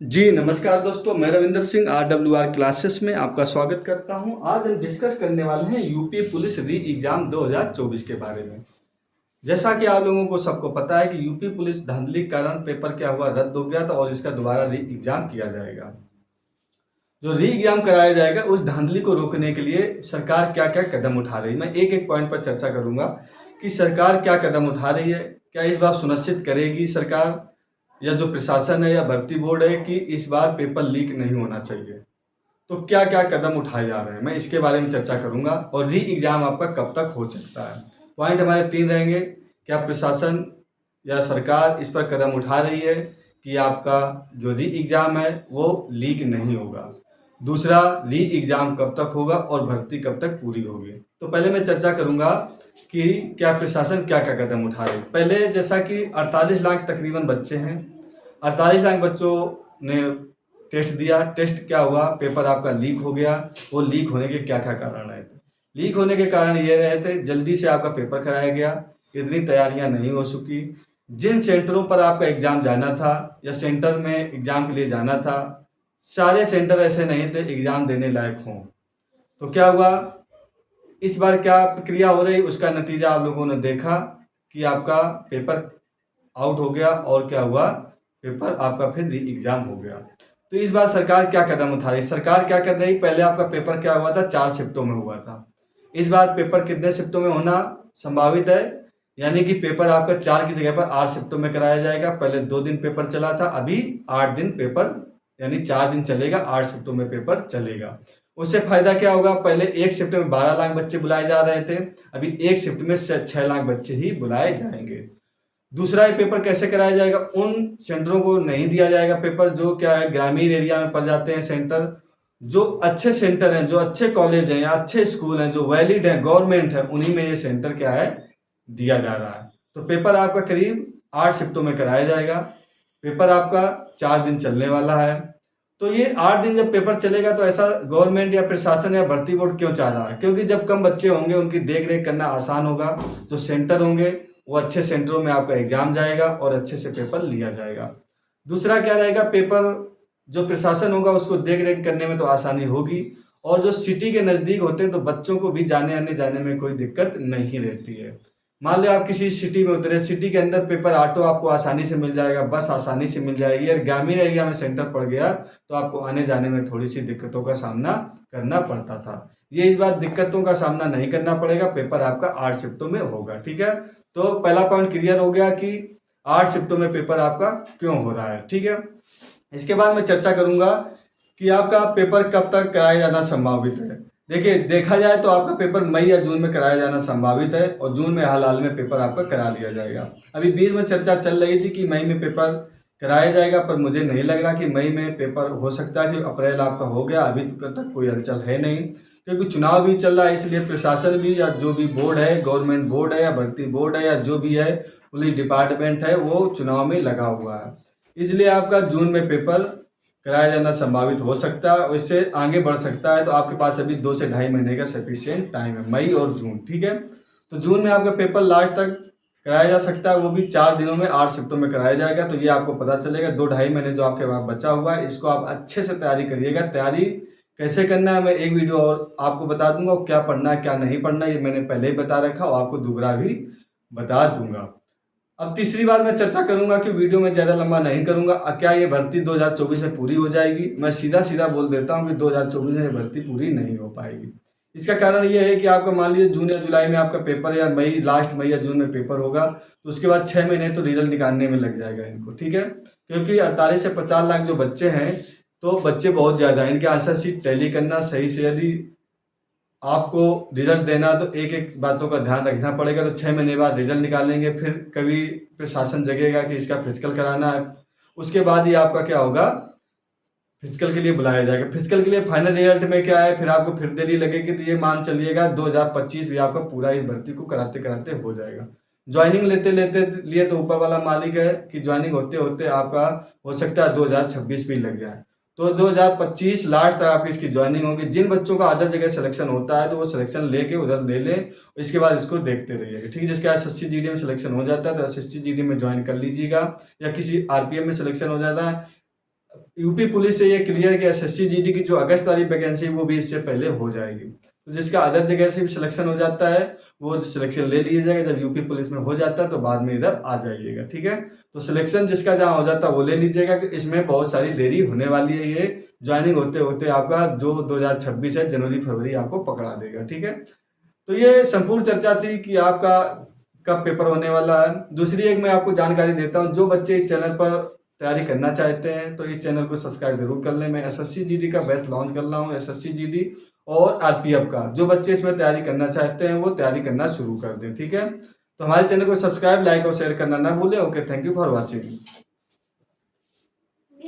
जी, नमस्कार दोस्तों, मैं रविंदर सिंह RWR क्लासेस में आपका स्वागत करता हूं। आज हम डिस्कस करने वाले हैं यूपी पुलिस री एग्ज़ाम 2024 के बारे में। जैसा कि आप लोगों को सबको पता है कि यूपी पुलिस धांधली के कारण पेपर क्या हुआ, रद्द हो गया था और इसका दोबारा री एग्ज़ाम किया जाएगा। जो री एग्ज़ाम कराया जाएगा उस धांधली को रोकने के लिए सरकार क्या-क्या कदम उठा रही है। मैं एक-एक पॉइंट पर चर्चा करूँगा कि सरकार क्या कदम उठा रही है, क्या इस बार सुनिश्चित करेगी सरकार या जो प्रशासन है या भर्ती बोर्ड है कि इस बार पेपर लीक नहीं होना चाहिए। तो क्या-क्या कदम उठाए जा रहे हैं, मैं इसके बारे में चर्चा करूँगा और री एग्ज़ाम आपका कब तक हो सकता है। पॉइंट हमारे 3 रहेंगे, क्या प्रशासन या सरकार इस पर कदम उठा रही है कि आपका जो री एग्ज़ाम है वो लीक नहीं होगा। दूसरा, री एग्ज़ाम कब तक होगा और भर्ती कब तक पूरी होगी। तो पहले मैं चर्चा करूँगा कि क्या प्रशासन क्या-क्या कदम उठा रही है। पहले जैसा कि 48 लाख तकरीबन बच्चे हैं, 48 लाख बच्चों ने टेस्ट दिया। टेस्ट क्या हुआ, पेपर आपका लीक हो गया। वो लीक होने के क्या-क्या कारण रहे थे? लीक होने के कारण ये रहे थे, जल्दी से आपका पेपर कराया गया, इतनी तैयारियां नहीं हो सकी। जिन सेंटरों पर आपका एग्ज़ाम जाना था या सेंटर में एग्ज़ाम के लिए जाना था, सारे सेंटर ऐसे नहीं थे एग्ज़ाम देने लायक हों। तो क्या हुआ, इस बार क्या प्रक्रिया हो रही, उसका नतीजा आप लोगों ने देखा कि आपका पेपर आउट हो गया और क्या हुआ, पेपर आपका फिर री एग्ज़ाम हो गया। तो इस बार सरकार क्या कदम उठा रही है? सरकार क्या कर रही है, पहले आपका पेपर क्या हुआ था, 4 शिफ्टों में हुआ था। इस बार पेपर कितने शिफ्टों में होना संभावित है? यानी कि पेपर आपका 4 की जगह पर 8 शिफ्टों में कराया जाएगा। पहले 2 दिन पेपर चला था, अभी 8 दिन पेपर यानी 4 दिन चलेगा, 8 शिफ्टों में पेपर चलेगा। उससे फ़ायदा क्या होगा, पहले एक शिफ्ट में 12 लाख बच्चे बुलाए जा रहे थे, अभी एक शिफ्ट में 6 लाख बच्चे ही बुलाए जाएंगे। दूसरा, ये पेपर कैसे कराया जाएगा, उन सेंटरों को नहीं दिया जाएगा पेपर जो क्या है ग्रामीण एरिया में पड़ जाते हैं सेंटर। जो अच्छे सेंटर हैं, जो अच्छे कॉलेज हैं या अच्छे स्कूल हैं, जो वैलिड हैं, गवर्नमेंट है, उन्हीं में ये सेंटर क्या है दिया जा रहा है। तो पेपर आपका करीब 8 शिफ्टों में कराया जाएगा। पेपर आपका 4 दिन चलने वाला है। तो ये 8 दिन जब पेपर चलेगा तो ऐसा गवर्नमेंट या प्रशासन या भर्ती बोर्ड क्यों चाह रहा है? क्योंकि जब कम बच्चे होंगे उनकी देख रेख करना आसान होगा। जो सेंटर होंगे वो अच्छे सेंटरों में आपका एग्जाम जाएगा और अच्छे से पेपर लिया जाएगा। दूसरा क्या रहेगा, पेपर जो प्रशासन होगा उसको देख रेख करने में तो आसानी होगी और जो सिटी के नज़दीक होते हैं तो बच्चों को भी जाने आने जाने में कोई दिक्कत नहीं रहती है। मान लो आप किसी सिटी में उतरे, सिटी के अंदर पेपर ऑटो आपको आसानी से मिल जाएगा, बस आसानी से मिल जाएगी। और ग्रामीण एरिया में सेंटर पड़ गया तो आपको आने जाने में थोड़ी सी दिक्कतों का सामना करना पड़ता था। ये इस बार दिक्कतों का सामना नहीं करना पड़ेगा, पेपर आपका 8 शिफ्टों में होगा। ठीक है, तो पहला पॉइंट क्लियर हो गया कि 8 शिफ्टों में पेपर आपका क्यों हो रहा है। ठीक है, इसके बाद मैं चर्चा करूंगा कि आपका पेपर कब तक कराया जाना संभावित है। देखिए, देखा जाए तो आपका पेपर मई या जून में कराया जाना संभावित है और जून में हाल में पेपर आपका करा लिया जाएगा। अभी बीच में चर्चा चल रही थी कि मई में पेपर कराया जाएगा, पर मुझे नहीं लग रहा कि मई में पेपर हो सकता है, कि अप्रैल आपका हो गया, अभी तक कोई हलचल है नहीं, क्योंकि चुनाव भी चल रहा है। इसलिए प्रशासन भी या जो भी बोर्ड है, गवर्नमेंट बोर्ड है या भर्ती बोर्ड है या जो भी है पुलिस डिपार्टमेंट है, वो चुनाव में लगा हुआ है। इसलिए आपका जून में पेपर कराया जाना संभावित हो सकता है और इससे आगे बढ़ सकता है। तो आपके पास अभी 2 से ढाई महीने का सफिशिएंट टाइम है, मई और जून। ठीक है, तो जून में आपका पेपर लास्ट तक कराया जा सकता है, वो भी 4 दिनों में 8 शिफ्टों में कराया जाएगा। तो ये आपको पता चलेगा 2 ढाई महीने जो आपके पास बचा हुआ है, इसको आप अच्छे से तैयारी करिएगा। तैयारी कैसे करना है मैं एक वीडियो और आपको बता दूंगा, और क्या पढ़ना है क्या नहीं पढ़ना ये मैंने पहले ही बता रखा और आपको दोबारा भी बता दूंगा। अब तीसरी बात मैं चर्चा करूंगा कि वीडियो में ज़्यादा लंबा नहीं करूंगा, क्या ये भर्ती 2024 में पूरी हो जाएगी? मैं सीधा सीधा बोल देता हूं कि 2024 में ये भर्ती पूरी नहीं हो पाएगी। इसका कारण ये है कि आपका मान लीजिए जून या जुलाई में आपका पेपर या मई, लास्ट मई या जून में पेपर होगा, तो उसके बाद 6 महीने तो रिजल्ट निकालने में लग जाएगा इनको। ठीक है, क्योंकि 48 से 50 लाख जो बच्चे हैं, तो बच्चे बहुत ज़्यादा हैं, इनके आंसर शीट टैली करना सही से, यदि आपको रिजल्ट देना तो एक एक बातों का ध्यान रखना पड़ेगा। तो 6 महीने बाद रिजल्ट निकालेंगे, फिर कभी प्रशासन जगेगा कि इसका फिजिकल कराना है, उसके बाद ही आपका क्या होगा, फिजिकल के लिए बुलाया जाएगा। फिजिकल के लिए फाइनल रिजल्ट में क्या है, फिर आपको फिर देरी लगेगी। तो ये मान चलिएगा 2025 भी आपका पूरा इस भर्ती को कराते कराते हो जाएगा। ज्वाइनिंग लेते लेते लिए तो ऊपर वाला मालिक है कि ज्वाइनिंग होते होते आपका हो सकता है 2026 भी लग जाए। तो 2025 लास्ट तक आपकी इसकी ज्वाइनिंग होगी। जिन बच्चों का अदर जगह सिलेक्शन होता है तो वो सिलेक्शन लेके उधर ले ले, इसके बाद इसको देखते रहिएगा। ठीक है, जिसका SSC GD में सिलेक्शन हो जाता है तो SSC GD में ज्वाइन कर लीजिएगा, या किसी RPM में सिलेक्शन हो जाता है यूपी पुलिस से ये क्लियर कि एसएससी जीडी की जो अगस्त वाली वैकेंसी है वो भी इससे पहले हो जाएगी। तो जिसका अदर जगह से भी सिलेक्शन हो जाता है वो सिलेक्शन ले लीजिएगा, जब यूपी पुलिस में हो जाता है तो बाद में इधर आ जाइएगा, ठीक है। तो सिलेक्शन जिसका जहाँ हो जाता है वो ले लीजिएगा कि इसमें बहुत सारी देरी होने वाली है। ये ज्वाइनिंग होते होते आपका जो 2026 है जनवरी फरवरी आपको पकड़ा देगा, ठीक है। तो ये संपूर्ण चर्चा थी कि आपका कब पेपर होने वाला है। दूसरी एक मैं आपको जानकारी देता हूँ, जो बच्चे इस चैनल पर तैयारी करना चाहते हैं तो इस चैनल को सब्सक्राइब जरूर कर लें। मैं एसएससी जीडी का बैच लॉन्च कर रहा हूँ, एसएससी जीडी और आरपीएफ का। जो बच्चे इसमें तैयारी करना चाहते हैं वो तैयारी करना शुरू कर दें, ठीक है। तो हमारे चैनल को सब्सक्राइब, लाइक और शेयर करना ना भूलें। Okay, thank you for watching.